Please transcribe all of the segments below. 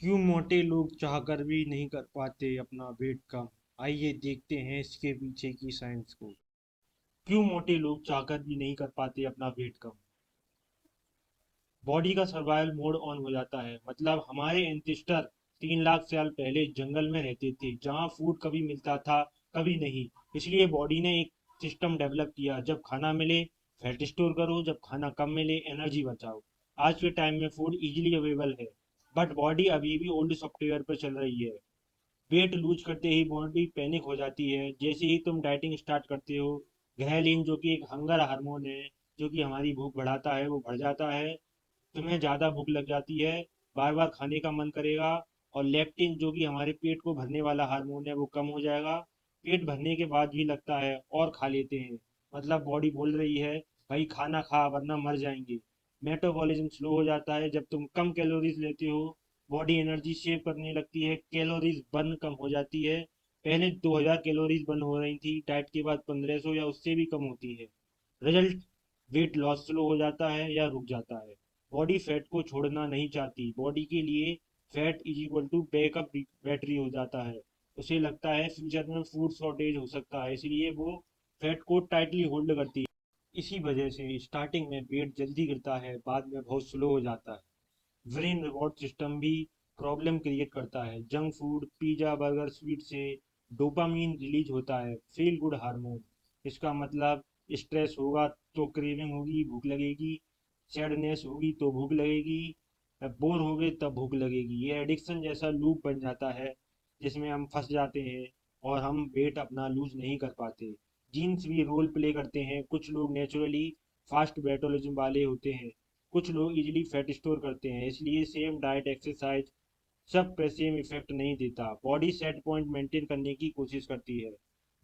क्यों मोटे लोग चाहकर भी नहीं कर पाते अपना वेट कम। आइए देखते हैं इसके पीछे की साइंस को। क्यों मोटे लोग चाहकर भी नहीं कर पाते अपना वेट कम। बॉडी का सर्वाइवल मोड ऑन हो जाता है, मतलब हमारे एंसेस्टर 3 लाख साल पहले जंगल में रहते थे जहाँ फूड कभी मिलता था कभी नहीं। इसलिए बॉडी ने एक सिस्टम डेवलप किया, जब खाना मिले फैट स्टोर करो, जब खाना कम मिले एनर्जी बचाओ। आज के टाइम में फूड इजीली अवेलेबल है, बट बॉडी अभी भी ओल्ड सॉफ्टवेयर पर चल रही है। वेट लूज करते ही बॉडी पैनिक हो जाती है, जैसे ही तुम डाइटिंग स्टार्ट करते हो ग्रेलिन जो कि एक हंगर हार्मोन है, जो कि हमारी भूख बढ़ाता है, वो बढ़ जाता है। तुम्हें ज़्यादा भूख लग जाती है, बार बार खाने का मन करेगा। और लेप्टिन जो कि हमारे पेट को भरने वाला हार्मोन है, वो कम हो जाएगा। पेट भरने के बाद भी लगता है और खा लेते हैं, मतलब बॉडी बोल रही है भाई खाना खा वरना मर जाएंगे। मेटाबॉलिज्म स्लो हो जाता है, जब तुम कम कैलोरीज लेते हो बॉडी एनर्जी सेव करने लगती है, कैलोरीज बर्न कम हो जाती है। पहले 2000 कैलोरीज बर्न हो रही थी, डाइट के बाद 1500 या उससे भी कम होती है। रिजल्ट, वेट लॉस स्लो हो जाता है या रुक जाता है। बॉडी फैट को छोड़ना नहीं चाहती, बॉडी के लिए fat is equal to backup battery हो जाता है। उसे लगता है फ्यूचर में फूड शॉर्टेज हो सकता है, इसलिए वो फैट को टाइटली होल्ड करती है। इसी वजह से स्टार्टिंग में वेट जल्दी गिरता है, बाद में बहुत स्लो हो जाता है। ब्रेन रिवॉर्ड सिस्टम भी प्रॉब्लम क्रिएट करता है। Junk food, pizza, burger, sweet से डोपामीन रिलीज होता है, फील गुड हार्मोन। इसका मतलब स्ट्रेस होगा तो क्रेविंग होगी, भूख लगेगी। सैडनेस होगी तो भूख लगेगी। बोर हो गए तब भूख लगेगी। ये एडिक्शन जैसा लूप बन जाता है, जिसमें हम फंस जाते हैं और हम वेट अपना लूज नहीं कर पाते। जीन्स भी रोल प्ले करते हैं, कुछ लोग नेचुरली फास्ट मेटाबॉलिज्म वाले होते हैं, कुछ लोग इजीली फैट स्टोर करते हैं। इसलिए सेम डाइट एक्सरसाइज सब पे सेम इफेक्ट नहीं देता। बॉडी सेट पॉइंट मेंटेन करने की कोशिश करती है।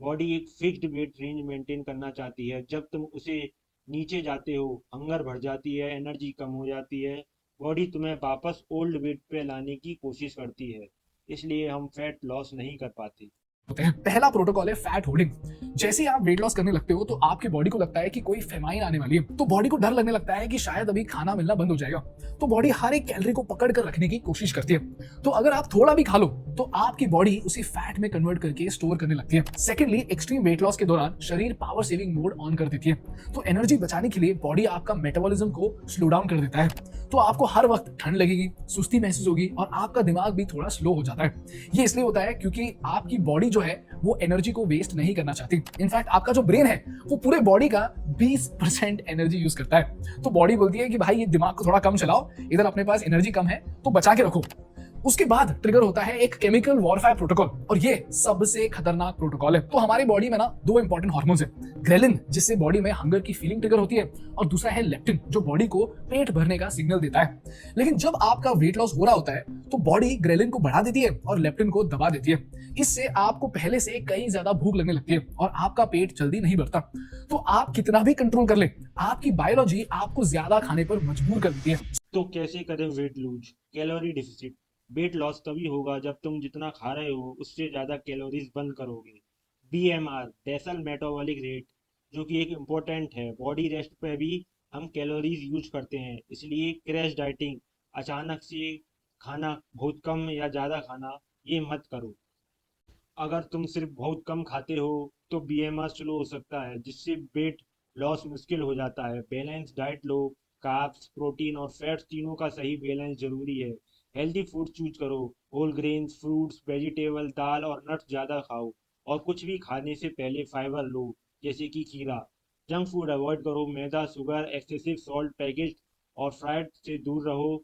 बॉडी एक फिक्स्ड वेट रेंज मेंटेन करना चाहती है, जब तुम उसे नीचे जाते हो हंगर बढ़ जाती है, एनर्जी कम हो जाती है। बॉडी तुम्हें वापस ओल्ड वेट पे लाने की कोशिश करती है, इसलिए हम फैट लॉस नहीं कर पाते। होते हैं। पहला प्रोटोकॉल है फैट होल्डिंग। जैसे ही आप वेट लॉस करने लगते हो तो आपकी बॉडी को लगता है कि कोई फेमाइन आने वाली है, तो बॉडी को डर लगने लगता है कि शायद अभी खाना मिलना बंद हो जाएगा। तो बॉडी हर एक कैलोरी को पकड़ कर रखने की कोशिश करती है। तो अगर आप थोड़ा भी खा लो तो आपकी बॉडी उसे फैट में कन्वर्ट करके स्टोर करने लगती है। सेकेंडली, एक्सट्रीम वेट लॉस के दौरान शरीर पावर सेविंग मोड ऑन कर देती है। तो एनर्जी बचाने के लिए बॉडी आपका मेटाबॉलिज्म को स्लो डाउन कर देता है। तो आपको हर वक्त ठंड लगेगी, सुस्ती महसूस होगी और आपका दिमाग भी थोड़ा स्लो हो जाता है। ये इसलिए होता है क्योंकि आपकी बॉडी जो है वो एनर्जी को वेस्ट नहीं करना चाहती। इनफैक्ट आपका जो ब्रेन है वो पूरे बॉडी का 20% एनर्जी यूज करता है। तो बॉडी बोलती है कि भाई ये दिमाग को थोड़ा कम चलाओ, इधर अपने पास एनर्जी कम है तो बचा के रखो। उसके बाद ट्रिगर होता है एक केमिकल वॉरफेयर प्रोटोकॉल, और ये सबसे खतरनाक प्रोटोकॉल है। तो हमारी बॉडी में ना दो इंपॉर्टेंट हार्मोन्स है, ग्रेलिन जिससे बॉडी में हंगर की फीलिंग ट्रिगर होती है, और दूसरा है लेप्टिन जो बॉडी को पेट भरने का सिग्नल देता है। लेकिन जब आपका वेट लॉस हो रहा होता है तो बॉडी ग्रेलिन को बढ़ा देती है और लेप्टिन को दबा देती है। इससे आपको पहले से कहीं ज्यादा भूख लगने लगती है और आपका पेट जल्दी नहीं भरता। तो आप कितना भी कंट्रोल कर ले, आपकी बायोलॉजी आपको ज्यादा खाने पर मजबूर कर देती है। तो कैसे करें weight lose. Calorie deficit. Weight loss तभी होगा जब तुम जितना खा रहे हो उससे ज़्यादा कैलोरीज बर्न करोगे। बीएमआर, बेसल मेटाबॉलिक रेट, जो कि एक इम्पोर्टेंट है। बॉडी रेस्ट पे भी हम कैलोरीज यूज करते हैं, इसलिए क्रैश डाइटिंग, अचानक से खाना बहुत कम या ज़्यादा खाना, ये मत करो। अगर तुम सिर्फ बहुत कम खाते हो तो बीएमआर स्लो हो सकता है, जिससे वेट लॉस मुश्किल हो जाता है। बैलेंस डाइट लो, कार्ब्स, प्रोटीन और फैट्स तीनों का सही बैलेंस जरूरी है। हेल्दी फूड चूज करो, होल ग्रेन्स, फ्रूट्स, वेजिटेबल, दाल और नट्स ज़्यादा खाओ। और कुछ भी खाने से पहले फाइबर लो, जैसे कि खीरा। जंक फूड अवॉइड करो, मैदा, शुगर, एक्सेसिव सॉल्ट, पैकेज और फ्राइड से दूर रहो।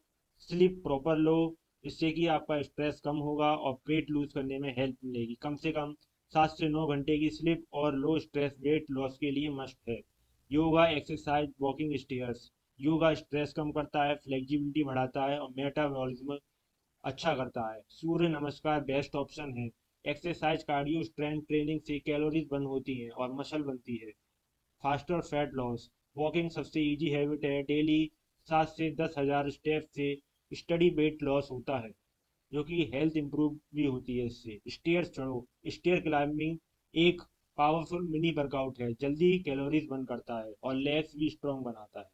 स्लीप प्रॉपर लो, इससे कि आपका स्ट्रेस कम होगा और वेट लूज करने में हेल्प मिलेगी। कम से कम 7 से 9 घंटे की स्लीप और लो स्ट्रेस वेट लॉस के लिए मस्ट है। Yoga, exercise, walking, stairs. Yoga stress कम करता है, फ्लेक्सिबिलिटी बढ़ाता है और मेटाबॉलिज्म अच्छा करता है। सूर्य नमस्कार बेस्ट ऑप्शन है। एक्सरसाइज, कार्डियो, स्ट्रेंथ ट्रेनिंग से कैलोरीज बर्न होती हैं और मसल बनती है। Faster fat loss. वॉकिंग सबसे इजी हैबिट है, डेली 7 से 10 हज़ार स्टेप से स्टडी वेट लॉस होता है, जो कि हेल्थ इंप्रूव भी होती है इससे। स्टेयर्स चढ़ो। स्टेयर क्लाइंबिंग एक पावरफुल मिनी वर्कआउट है, जल्दी कैलोरीज बर्न करता है और लेग्स भी स्ट्रॉन्ग बनाता है।